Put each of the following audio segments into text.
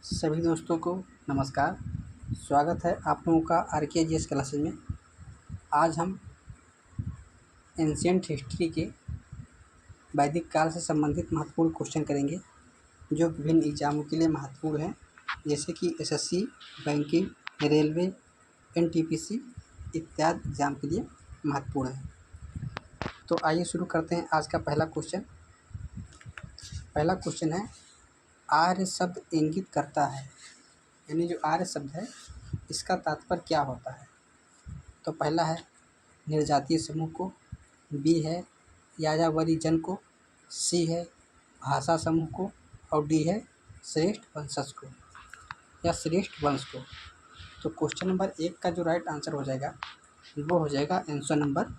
सभी दोस्तों को नमस्कार। स्वागत है आप लोगों का RKGS क्लासेज में। आज हम एंशिएंट हिस्ट्री के वैदिक काल से संबंधित महत्वपूर्ण क्वेश्चन करेंगे जो विभिन्न एग्जामों के लिए महत्वपूर्ण हैं, जैसे कि SSC, बैंकिंग, रेलवे, NTPC इत्यादि एग्जाम के लिए महत्वपूर्ण है। तो आइए शुरू करते हैं आज का पहला क्वेश्चन। पहला क्वेश्चन है, आर्य शब्द इंगित करता है, यानी जो आर्य शब्द है इसका तात्पर्य क्या होता है। तो पहला है निर्जातीय समूह को, बी है यायावरी जन को, सी है भाषा समूह को और डी है श्रेष्ठ वंशज को या श्रेष्ठ वंश को। तो क्वेश्चन नंबर 1 का जो राइट आंसर हो जाएगा वो हो जाएगा आंसर नंबर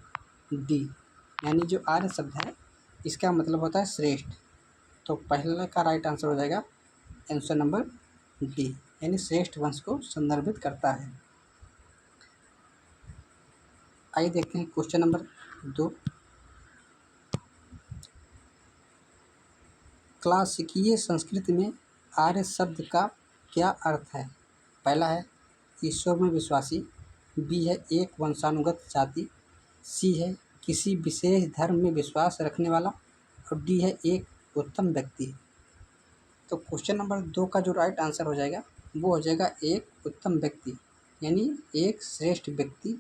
डी, यानी जो आर्य शब्द है इसका मतलब होता है श्रेष्ठ। तो पहले का राइट आंसर हो जाएगा आंसर नंबर डी, यानी श्रेष्ठ वंश को संदर्भित करता है। आइए देखते हैं क्वेश्चन नंबर 2। क्लासिकीय संस्कृत में आर्य शब्द का क्या अर्थ है। पहला है ईश्वर में विश्वासी, बी है एक वंशानुगत जाति, सी है किसी विशेष धर्म में विश्वास रखने वाला और डी है एक उत्तम व्यक्ति। तो क्वेश्चन नंबर 2 का जो राइट आंसर हो जाएगा वो हो जाएगा एक उत्तम व्यक्ति, यानी एक श्रेष्ठ व्यक्ति।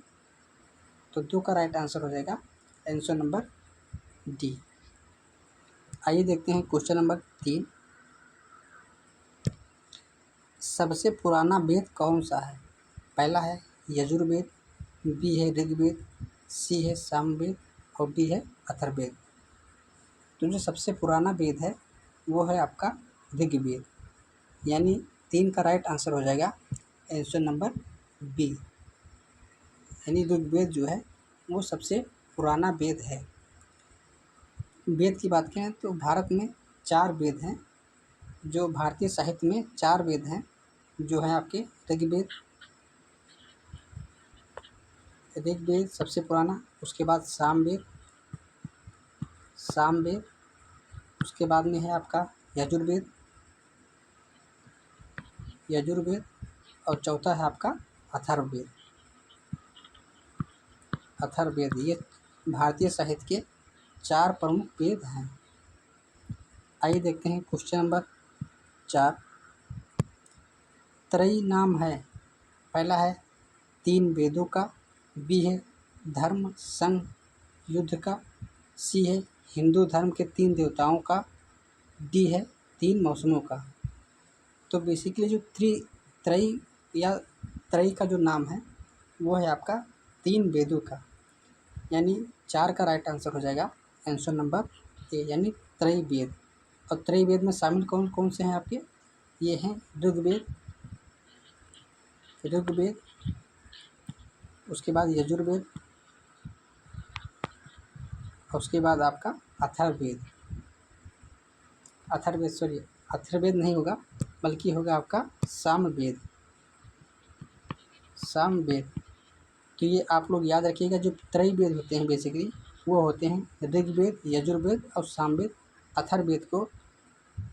तो 2 का राइट आंसर हो जाएगा आंसर नंबर डी। आइए देखते हैं क्वेश्चन नंबर 3। सबसे पुराना वेद कौन सा है। पहला है यजुर्वेद, बी है ऋग्वेद, सी है सामवेद और डी है अथर्ववेद। तो जो सबसे पुराना वेद है वो है आपका ऋग्वेद, यानी 3 का राइट आंसर हो जाएगा आंसर नंबर बी, यानी ऋग्वेद जो है वो सबसे पुराना वेद है। वेद की बात करें तो भारत में 4 वेद हैं, जो भारतीय साहित्य में 4 वेद हैं जो हैं आपके ऋग्वेद सबसे पुराना, उसके बाद सामवेद, उसके बाद में है आपका यजुर्वेद और चौथा है आपका अथर्ववेद। ये भारतीय साहित्य के 4 प्रमुख वेद हैं। आइए देखते हैं क्वेश्चन नंबर 4। त्रयी नाम है। पहला है 3 वेदों का, बी है धर्म संघ युद्ध का, सी है हिंदू धर्म के 3 देवताओं का, डी है 3 मौसमों का। तो बेसिकली जो त्रयी का जो नाम है वो है आपका 3 वेदों का, यानी 4 का राइट आंसर हो जाएगा आंसर नंबर ए, यानी त्रयी वेद। और त्रयी वेद में शामिल कौन कौन से हैं आपके, ये हैं ऋग्वेद, उसके बाद यजुर्वेद और उसके बाद आपका अथर्ववेद नहीं होगा बल्कि होगा आपका सामवेद। तो ये आप लोग याद रखिएगा, जो त्रयी वेद होते हैं बेसिकली वो होते हैं ऋग्वेद, यजुर्वेद और सामवेद। अथर्ववेद को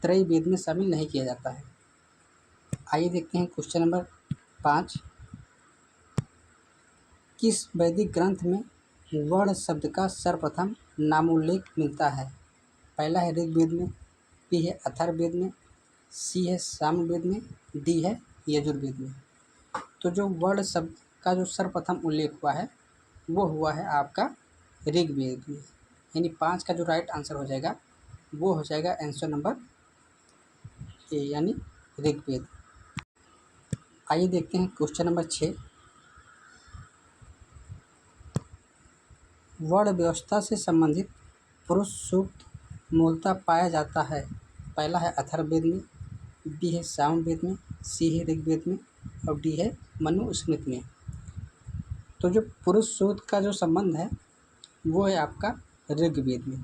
त्रयी वेद में शामिल नहीं किया जाता है। आइए देखते हैं क्वेश्चन नंबर 5। किस वैदिक ग्रंथ में वर्ण शब्द का सर्वप्रथम नामोल्लेख मिलता है। पहला है ऋग्वेद में, बी है अथर्ववेद में, सी है सामवेद में, डी है यजुर्वेद में। तो जो वर्ण शब्द का जो सर्वप्रथम उल्लेख हुआ है वो हुआ है आपका ऋग्वेद में, यानी 5 का जो राइट आंसर हो जाएगा वो हो जाएगा आंसर नंबर ए, यानी ऋग्वेद। आइए देखते हैं क्वेश्चन नंबर 6। वर्ण व्यवस्था से संबंधित पुरुष सूक्त मूलतः पाया जाता है। पहला है अथर्ववेद में, बी है सामवेद में, सी है ऋग्वेद में और डी है मनुस्मृति में। तो जो पुरुष सूक्त का जो संबंध है वो है आपका ऋग्वेद में,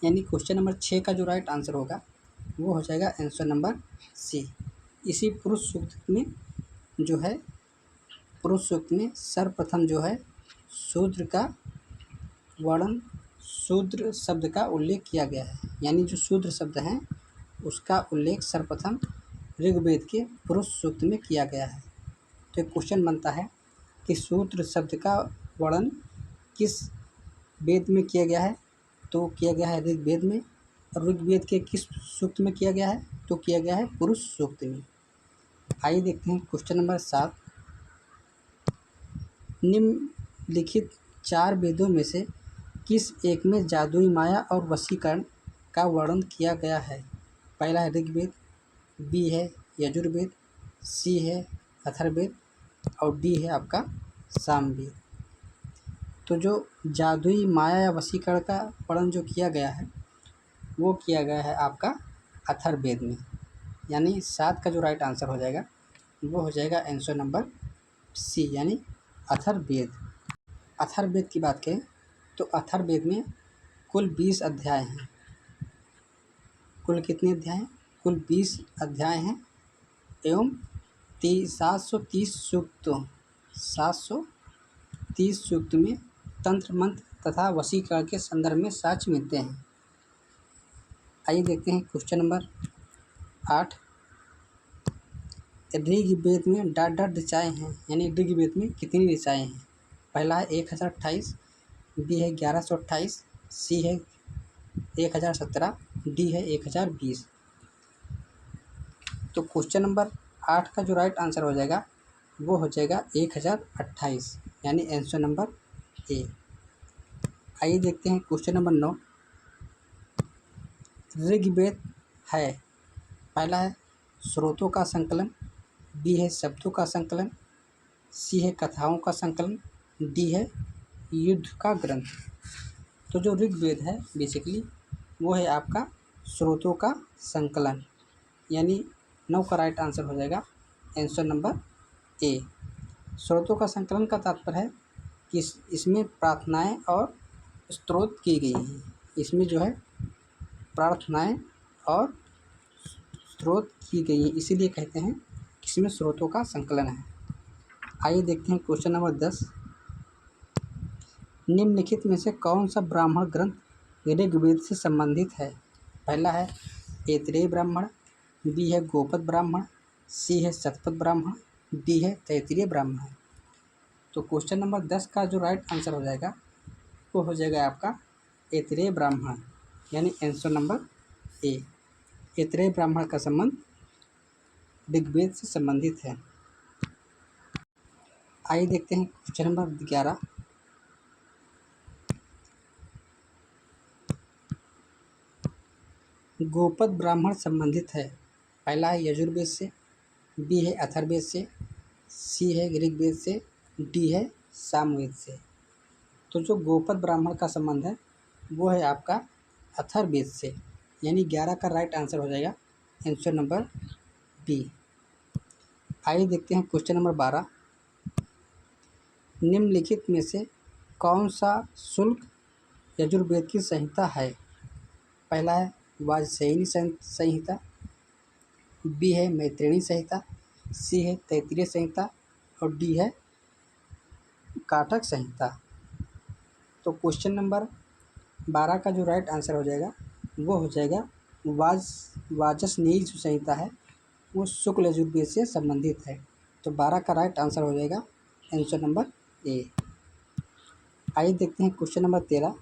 यानी क्वेश्चन नंबर 6 का जो राइट आंसर होगा वो हो जाएगा आंसर नंबर सी। इसी पुरुष सूक्त में सर्वप्रथम जो है शूद्र का वर्णन, शूद्र शब्द का उल्लेख किया गया है, यानी जो शूद्र शब्द हैं उसका उल्लेख सर्वप्रथम ऋग्वेद के पुरुष सूक्त में किया गया है। तो एक क्वेश्चन बनता है कि सूत्र शब्द का वर्णन किस वेद में किया गया है, तो किया गया है ऋग्वेद में। और ऋग्वेद के किस सूक्त में किया गया है, तो किया गया है पुरुष सूक्त में। आइए देखते हैं क्वेश्चन नंबर 7। निम्नलिखित 4 वेदों में से किस एक में जादुई माया और वशीकरण का वर्णन किया गया है। पहला है ऋग्वेद, बी है यजुर्वेद, सी है अथर्ववेद और डी है आपका सामवेद। तो जो जादुई माया या वशीकरण का वर्णन जो किया गया है वो किया गया है आपका अथर्ववेद में। यानी 7 का जो राइट आंसर हो जाएगा वो हो जाएगा आंसर नंबर सी, यानी अथर्ववेद। अथर्ववेद की बात करें तो अथर्ववेद में कुल 20 अध्याय हैं। कुल कितने अध्याय हैं? कुल 20 अध्याय हैं एवं 730 सूक्त में तंत्र मंत्र तथा वशीकरण के संदर्भ में साक्ष्य मिलते हैं। आइए देखते हैं क्वेश्चन नंबर 8। ऋग्वेद में डॉट ऋचाएँ हैं, यानी ऋग्वेद में कितनी ऋचाएँ हैं। पहला है 1028, बी है 1128, सी है 1017, डी है 1020। तो क्वेश्चन नंबर 8 का जो राइट आंसर हो जाएगा वो हो जाएगा 1028, यानी आंसर नंबर ए। आइए देखते हैं क्वेश्चन नंबर 9। ऋग्वेद है, पहला है स्रोतों का संकलन, बी है शब्दों का संकलन, सी है कथाओं का संकलन, डी है युद्ध का ग्रंथ। तो जो ऋग्वेद है बेसिकली वो है आपका स्रोतों का संकलन, यानी 9 का राइट आंसर हो जाएगा आंसर नंबर ए। स्रोतों का संकलन का तात्पर्य है कि इसमें प्रार्थनाएं और स्तोत्र की गई हैं। इसमें जो है प्रार्थनाएं और स्रोत की गई हैं, इसीलिए कहते हैं कि इसमें स्रोतों का संकलन है। आइए देखते हैं क्वेश्चन नंबर 10। निम्नलिखित में से कौन सा ब्राह्मण ग्रंथ ऋग्वेद से संबंधित है। पहला है ऐतरेय ब्राह्मण, बी है गोपद ब्राह्मण, सी है शतपथ ब्राह्मण, डी है तैत्तिरीय ब्राह्मण। तो क्वेश्चन नंबर 10 का जो राइट आंसर हो जाएगा वो हो जाएगा आपका ऐतरेय ब्राह्मण, यानी आंसर नंबर ए। ऐतरेय ब्राह्मण का संबंध ऋग्वेद से संबंधित है। आइए देखते हैं क्वेश्चन नंबर 11। गोपद ब्राह्मण संबंधित है, पहला है यजुर्वेद से, बी है अथर्ववेद से, सी है ऋग्वेद से, डी है सामवेद से। तो जो गोपद ब्राह्मण का संबंध है वो है आपका अथर्ववेद से, यानी 11 का राइट आंसर हो जाएगा आंसर नंबर बी। आइए देखते हैं क्वेश्चन नंबर 12। निम्नलिखित में से कौन सा शुल्क यजुर्वेद की संहिता है। पहला है वाजसेयनी संहिता, बी है मैत्रेयी संहिता, सी है तैत्तिरीय संहिता और डी है काटक संहिता। तो क्वेश्चन नंबर 12 का जो राइट आंसर हो जाएगा वो हो जाएगा वाजसनेयी जो संहिता है वो शुक्ल यजुर्वेद से संबंधित है। तो 12 का राइट आंसर हो जाएगा आंसर नंबर ए। आइए देखते हैं क्वेश्चन नंबर 13।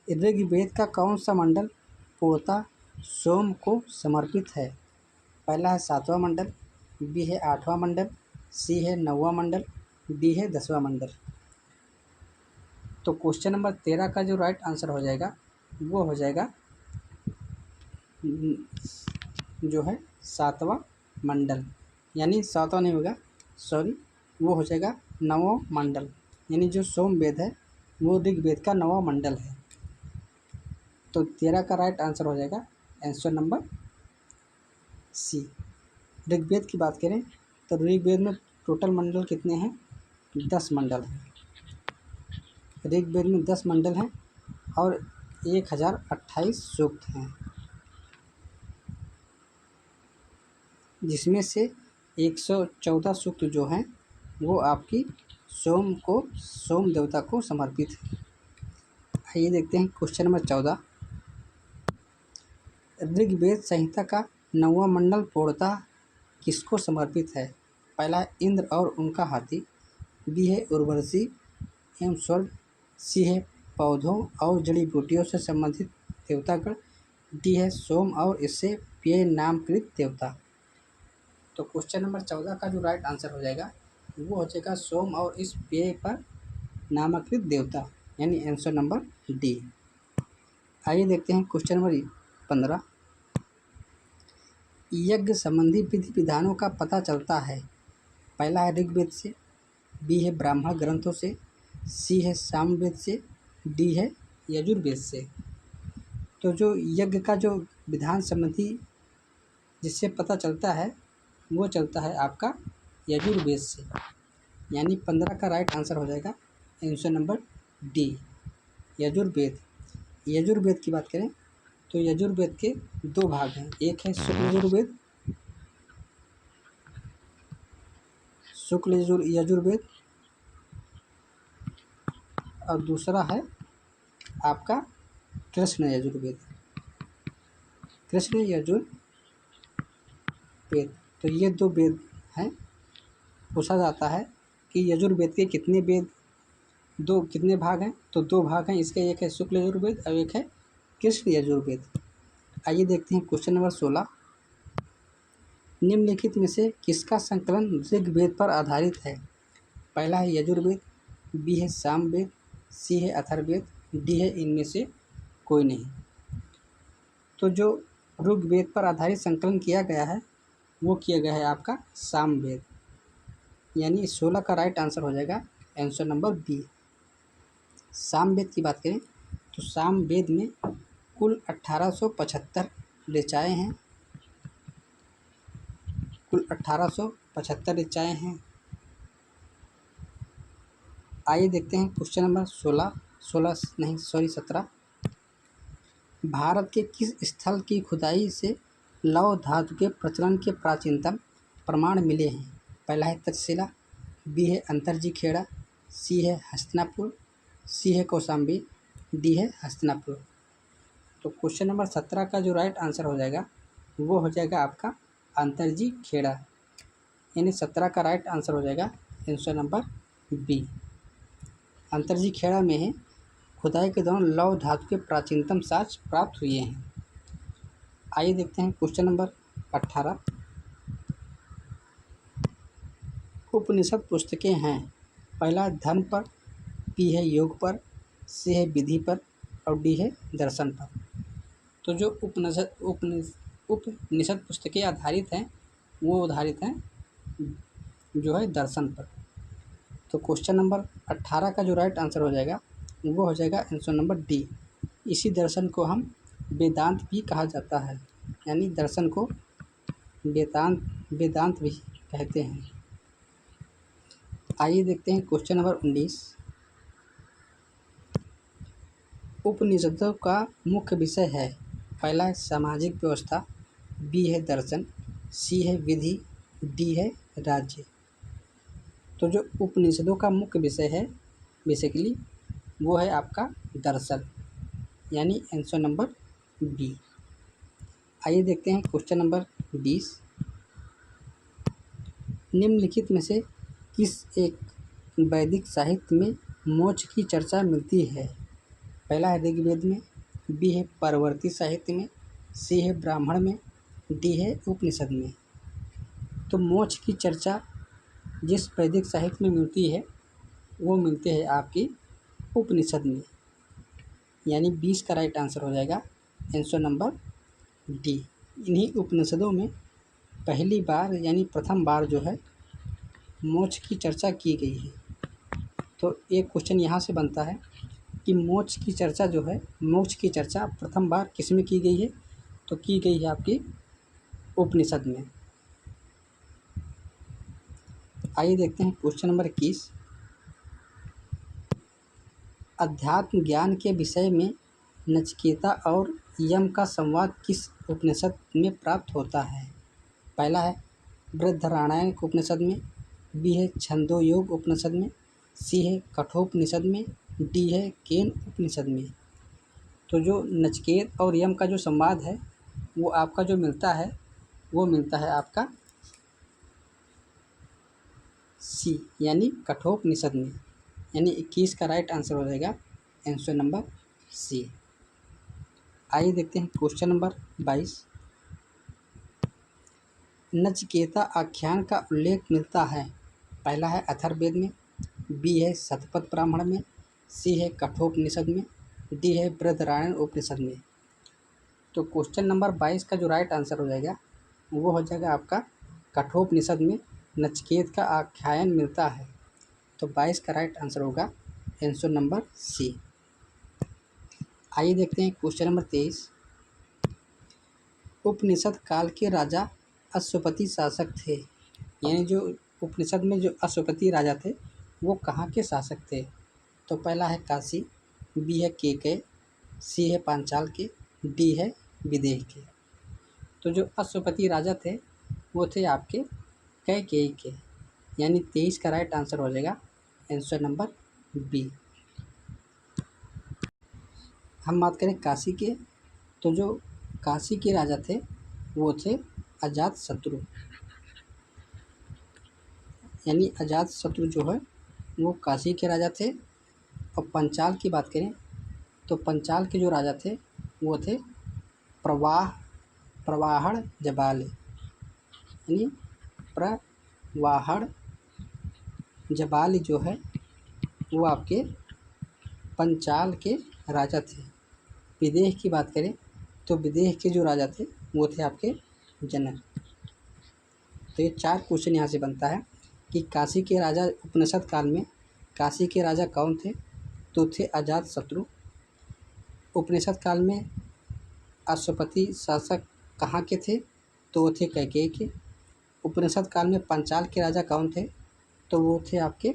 ऋग्वेद का कौन सा मंडल पूर्णतः सोम को समर्पित है। पहला है 7वां मंडल, बी है 8वां मंडल, सी है 9वां मंडल, डी है 10वां मंडल। तो क्वेश्चन नंबर 13 का जो राइट आंसर हो जाएगा वो हो जाएगा जो है 7वां मंडल, यानी 7वां नहीं होगा, सॉरी, वो हो जाएगा 9वां मंडल, यानी जो सोमवेद है वो ऋग्वेद का 9वां मंडल है। तो 13 का राइट आंसर हो जाएगा आंसर नंबर सी। ऋग्वेद की बात करें तो ऋग्वेद में टोटल मंडल कितने हैं, 10 मंडल हैं। ऋग्वेद में 10 मंडल हैं और 1028 सूक्त हैं, जिसमें से 114 सूक्त जो हैं वो आपकी सोम देवता को समर्पित है। आइए देखते हैं क्वेश्चन नंबर 14। ऋग्वेद संहिता का नौवां मंडल पूर्णतः किसको समर्पित है? पहला है इंद्र और उनका हाथी, बी है उर्वशी एवं स्वर्ग, सी है पौधों और जड़ी बूटियों से संबंधित देवतागण, डी है सोम और इससे पेय नामकृत देवता। तो क्वेश्चन नंबर 14 का जो राइट आंसर हो जाएगा वो हो जाएगा सोम और इस पेय पर नामकृत देवता, यानी आंसर नंबर डी। आइए देखते हैं क्वेश्चन नंबर 15। यज्ञ संबंधी विधि विधानों का पता चलता है। पहला है ऋग्वेद से, बी है ब्राह्मण ग्रंथों से, सी है सामवेद से, डी है यजुर्वेद से। तो जो यज्ञ का जो विधान संबंधी जिससे पता चलता है वो चलता है आपका यजुर्वेद से, यानी 15 का राइट आंसर हो जाएगा answer number D Yajurveda. Yajurveda की बात करें तो यजुर्वेद के 2 भाग हैं, एक है शुक्ल यजुर्वेद और दूसरा है आपका कृष्ण यजुर्वेद। तो ये 2 वेद हैं। पूछा जाता है कि यजुर्वेद के कितने भाग हैं, तो 2 भाग हैं इसके, एक है शुक्ल यजुर्वेद और एक है कृष्ण यजुर्वेद। आइए देखते हैं क्वेश्चन नंबर 16। निम्नलिखित में से किसका संकलन ऋग्वेद पर आधारित है? पहला है यजुर्वेद, बी है सामवेद, सी है अथर्ववेद, डी है इनमें से कोई नहीं। तो जो ऋग्वेद पर आधारित संकलन किया गया है वो किया गया है आपका सामवेद, यानी 16 का राइट आंसर हो जाएगा आंसर नंबर बी। सामवेद की बात करें तो सामवेद में कुल 1875 ऋचाएँ हैं, कुल 1875 ऋचाएँ हैं। आइए देखते हैं क्वेश्चन नंबर 17। भारत के किस स्थल की खुदाई से लौह धातु के प्रचलन के प्राचीनतम प्रमाण मिले हैं? पहला है तक्षशिला, बी है अंतरजी खेड़ा, सी है हस्तिनापुर, सी है कौशाम्बी, डी है हस्तिनापुर। तो क्वेश्चन नंबर 17 का जो राइट आंसर हो जाएगा वो हो जाएगा आपका अंतरजी खेड़ा, यानी 17 का राइट आंसर हो जाएगा answer number B. Atranji Kheda में है खुदाई के दौरान लौह धातु के प्राचीनतम साक्ष्य प्राप्त हुए हैं। आइए देखते हैं क्वेश्चन नंबर 18। उपनिषद पुस्तकें हैं। पहला धर्म पर, बी है योग पर, सी है विधि पर और डी है दर्शन पर। तो जो उपनिषद पुस्तकें आधारित हैं वो आधारित हैं जो है दर्शन पर। तो क्वेश्चन नंबर 18 का जो राइट आंसर हो जाएगा वो हो जाएगा आंसर नंबर डी। इसी दर्शन को हम वेदांत भी कहा जाता है, यानी दर्शन को वेदांत भी कहते हैं। आइए देखते हैं क्वेश्चन नंबर 19। उपनिषदों का मुख्य विषय है। पहला है सामाजिक व्यवस्था, बी है दर्शन, सी है विधि, डी है राज्य। तो जो उपनिषदों का मुख्य विषय है बेसिकली वो है आपका दर्शन, यानी आंसर नंबर बी। आइए देखते हैं क्वेश्चन नंबर 20। निम्नलिखित में से किस एक वैदिक साहित्य में मोक्ष की चर्चा मिलती है? पहला है ऋग्वेद में, बी है परवर्ती साहित्य में, सी है ब्राह्मण में, डी है उपनिषद में। तो मोक्ष की चर्चा जिस वैदिक साहित्य में मिलती है वो मिलते हैं आपकी उपनिषद में, यानी 20 का राइट आंसर हो जाएगा आंसर नंबर डी। इन्हीं उपनिषदों में पहली बार यानी प्रथम बार जो है मोक्ष की चर्चा की गई है। तो एक क्वेश्चन यहाँ से बनता है कि मोक्ष की चर्चा प्रथम बार किस में की गई है? तो की गई है आपकी उपनिषद में। आइए देखते हैं क्वेश्चन नंबर 21। अध्यात्म ज्ञान के विषय में नचिकेता और यम का संवाद किस उपनिषद में प्राप्त होता है? पहला है बृहदारण्यक उपनिषद में, बी है छंदोयोग उपनिषद में, सी है कठोपनिषद में, डी है केन उपनिषद में। तो जो नचिकेत और यम का जो संवाद है वो आपका जो मिलता है वो मिलता है आपका सी, यानी कठोपनिषद में। यानी 21 का राइट आंसर हो जाएगा आंसर नंबर सी। आइए देखते हैं क्वेश्चन नंबर 22। नचिकेता आख्यान का उल्लेख मिलता है, पहला है अथर्ववेद में, बी है शतपथ ब्राह्मण में, सी है कठोपनिषद में, डी है बृहदारण्यक उपनिषद में। तो क्वेश्चन नंबर 22 का जो राइट आंसर हो जाएगा वो हो जाएगा आपका कठोपनिषद में नचिकेत का आख्यान मिलता है। तो 22 का राइट आंसर होगा आंसर नंबर सी। आइए देखते हैं क्वेश्चन नंबर 23। उपनिषद काल के राजा अश्वपति शासक थे, यानी जो उपनिषद में जो अश्वपति राजा थे वो कहाँ के शासक थे। तो पहला है काशी, बी है केकय, सी है पांचाल के, डी है विदेह के। तो जो अश्वपति राजा थे वो थे आपके कैकेयी के, यानी 23 का राइट आंसर हो जाएगा आंसर नंबर बी। हम बात करें काशी के, तो जो काशी के राजा थे वो थे अजातशत्रु, यानी अजातशत्रु जो है वो काशी के राजा थे। और पंचाल की बात करें तो पंचाल के जो राजा थे वो थे प्रवाहण जबाली, यानी प्रवाहण जबाली जो है वो आपके पंचाल के राजा थे। विदेह की बात करें तो विदेह के जो राजा थे वो थे आपके जनक। तो ये 4 क्वेश्चन यहाँ से बनता है कि काशी के राजा उपनिषद काल में काशी के राजा कौन थे, तो थे अजातशत्रु। उपनिषद काल में अश्वपति शासक कहाँ के थे, तो वो थे कैकेयी के। उपनिषद काल में पंचाल के राजा कौन थे, तो वो थे आपके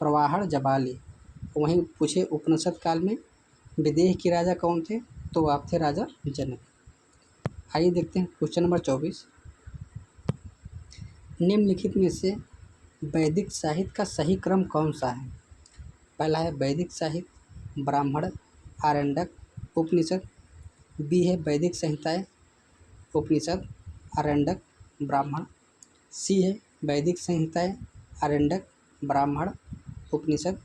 प्रवाहण जबाली। वहीं पूछे उपनिषद काल में विदेह के राजा कौन थे, तो आप थे राजा जनक। आइए देखते हैं क्वेश्चन नंबर 24। निम्नलिखित में से वैदिक साहित्य का सही क्रम कौन सा है। पहला है वैदिक साहित्य, ब्राह्मण, आरण्यक, उपनिषद, बी है वैदिक संहिताएं, उपनिषद, आरण्यक, ब्राह्मण, सी है वैदिक संहिताएं, आरण्यक, ब्राह्मण, उपनिषद,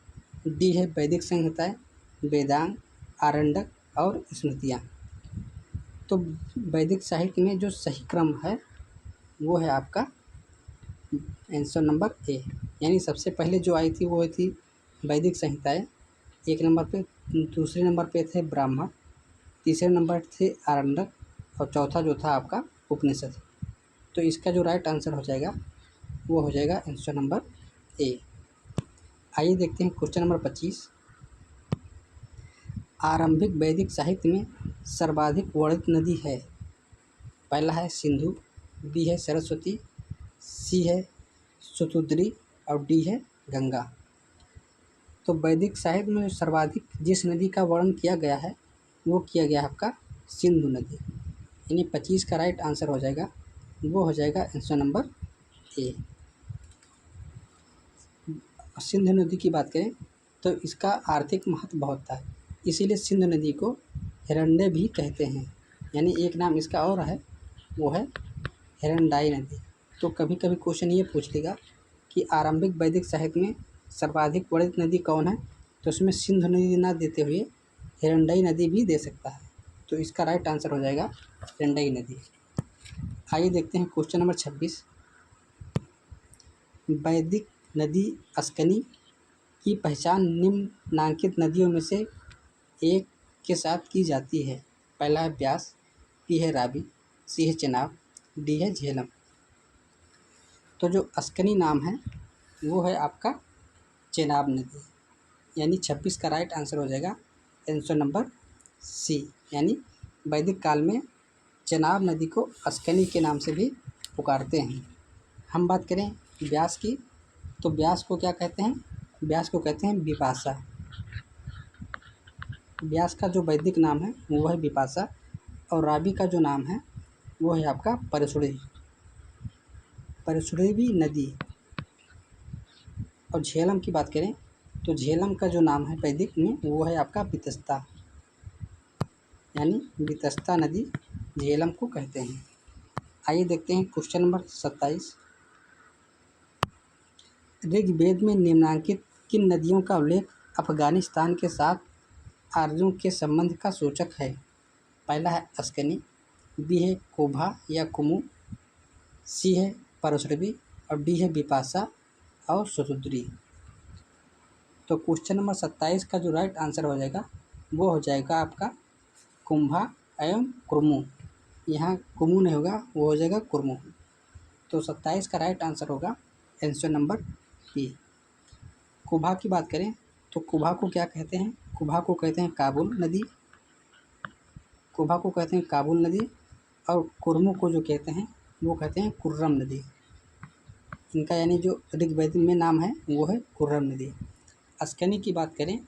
डी है वैदिक संहिताएं, वेदांग, आरण्यक और स्मृतियाँ। तो वैदिक साहित्य में जो सही क्रम है वो है आपका आंसर नंबर ए, यानी सबसे पहले जो आई थी वो थी वैदिक संहिताएं, एक नंबर पे, दूसरे नंबर पे थे ब्राह्मण, तीसरे नंबर थे आरण्यक और चौथा जो था आपका उपनिषद। तो इसका जो राइट आंसर हो जाएगा वो हो जाएगा आंसर नंबर ए। आइए देखते हैं क्वेश्चन नंबर 25। आरंभिक वैदिक साहित्य में सर्वाधिक वर्णित नदी है। पहला है सिंधु, बी है सरस्वती, सी है शतुद्री और डी है गंगा। तो वैदिक साहित्य में सर्वाधिक जिस नदी का वर्णन किया गया है वो किया गया है आपका सिंधु नदी, यानी 25 का राइट आंसर हो जाएगा, वो हो जाएगा आंसर नंबर ए। सिंधु नदी की बात करें तो इसका आर्थिक महत्व बहुत था, इसीलिए सिंधु नदी को हिरण्य भी कहते हैं, यानी एक नाम इसका और है वो है हिरण्यदायी नदी। तो कभी कभी क्वेश्चन ये पूछ लेगा कि आरंभिक वैदिक साहित्य में सर्वाधिक वर्णित नदी कौन है, तो उसमें सिंधु नदी ना देते हुए हिरण्यदायी नदी भी दे सकता है। तो इसका राइट आंसर हो जाएगा हिरण्यदायी नदी। आइए देखते हैं क्वेश्चन नंबर 26। वैदिक नदी अस्कनी की पहचान निम्नांकित नदियों में से एक के साथ की जाती है। पहला है ब्यास, बी है रावी, सी है चेनाब, डी है झेलम। तो जो अस्कनी नाम है वो है आपका चेनाब नदी, यानी 26 का राइट आंसर हो जाएगा आंसर नंबर सी, यानी वैदिक काल में चेनाब नदी को अस्कनी के नाम से भी पुकारते हैं। हम बात करें ब्यास की, तो ब्यास को क्या कहते हैं, ब्यास को कहते हैं विपाशा। ब्यास का जो वैदिक नाम है वो है विपाशा, और रावी का जो नाम है वो है आपका परशुरेवी नदी। और झेलम की बात करें तो झेलम का जो नाम है वैदिक में वो है आपका वितस्ता। यानी वितस्ता नदी झेलम को कहते हैं। आइए देखते हैं क्वेश्चन नंबर 27। ऋग्वेद में निम्नलिखित किन नदियों का उल्लेख अफगानिस्तान के साथ आर्यों के संबंध का सूचक है? पहला है अस्कनी, बी है कोभा या कुमु, सी है परशुरबी और डी है बिपाशा और सतुद्री। तो क्वेश्चन नंबर 27 का जो राइट आंसर हो जाएगा वो हो जाएगा आपका कुंभा एवं कुर्मु। यहाँ कुमु नहीं होगा, वो हो जाएगा कुर्मु। तो 27 का राइट आंसर होगा आंसर नंबर बी। कुभा की बात करें तो कुभा को क्या कहते हैं? कुभा को कहते हैं काबुल नदी, कुभा को कहते हैं काबुल नदी, और कुर्मु को जो कहते हैं वो कहते हैं कुर्रम नदी। इनका यानी जो ऋग्वेद में नाम है वो है कुर्रम नदी। अस्कनी की बात करें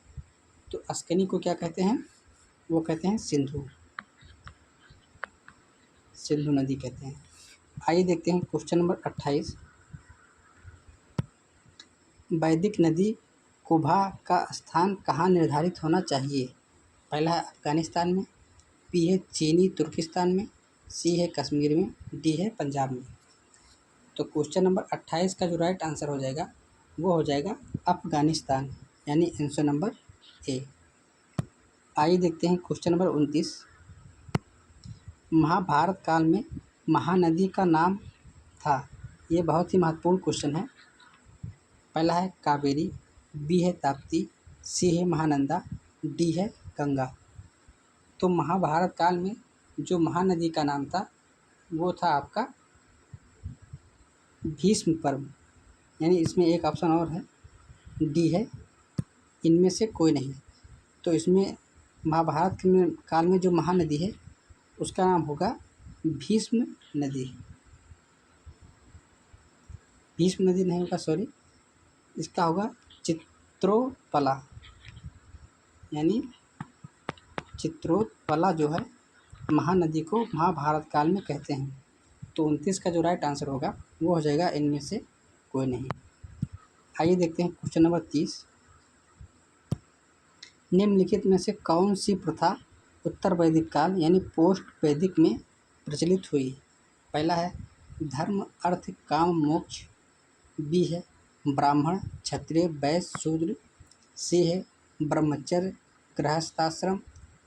तो अस्कनी को क्या कहते हैं? वो कहते हैं सिंधु, सिंधु नदी कहते हैं। आइए देखते हैं क्वेश्चन नंबर 28। वैदिक नदी कुभा का स्थान कहाँ निर्धारित होना चाहिए? पहला है अफगानिस्तान में, बी है चीनी तुर्किस्तान में, सी है कश्मीर में, डी है पंजाब में। तो क्वेश्चन नंबर 28 का जो राइट आंसर हो जाएगा वो हो जाएगा अफगानिस्तान, यानी आंसर नंबर ए। आइए देखते हैं क्वेश्चन नंबर 29। महाभारत काल में महानदी का नाम था। ये बहुत ही महत्वपूर्ण क्वेश्चन है। पहला है कावेरी, बी है ताप्ती, सी है महानंदा, डी है गंगा। तो महाभारत काल में जो महानदी का नाम था वो था आपका भीष्म पर्व, यानी इसमें एक ऑप्शन और है, डी है इनमें से कोई नहीं। तो इसमें महाभारत काल में जो महानदी है उसका नाम होगा भीष्म नदी। भीष्म नदी नहीं होगा, सॉरी, इसका होगा चित्रोत्पला, यानी चित्रोत्पला जो है महानदी को महाभारत काल में कहते हैं। तो 29 का जो राइट आंसर होगा वो हो जाएगा इनमें से कोई नहीं। आइए देखते हैं क्वेश्चन नंबर 30। निम्नलिखित में से कौन सी प्रथा उत्तर वैदिक काल यानी पोस्ट वैदिक में प्रचलित हुई? पहला है धर्म अर्थ काम मोक्ष, बी है ब्राह्मण क्षत्रिय वैश्य शूद्र, सी है ब्रह्मचर्य गृहस्थाश्रम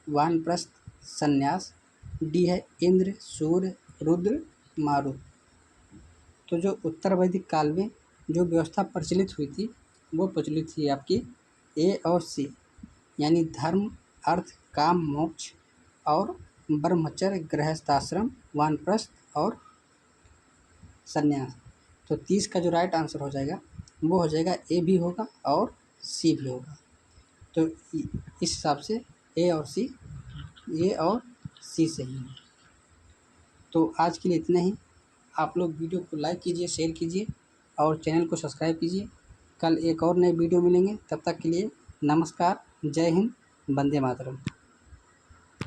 वानप्रस्थ संन्यास, डी है इंद्र सूर्य रुद्र मारुत। तो जो उत्तर वैदिक काल में जो व्यवस्था प्रचलित हुई थी वो प्रचलित थी आपकी ए और सी, यानी धर्म अर्थ काम मोक्ष और ब्रह्मचर्य गृहस्थाश्रम वानप्रस्थ और संन्यास। तो 30 का जो राइट आंसर हो जाएगा वो हो जाएगा ए भी होगा और सी भी होगा। तो इस हिसाब से ए और सी सही है। तो आज के लिए इतना ही। आप लोग वीडियो को लाइक कीजिए, शेयर कीजिए और चैनल को सब्सक्राइब कीजिए। कल एक और नए वीडियो मिलेंगे, तब तक के लिए नमस्कार, जय हिंद, वंदे मातरम।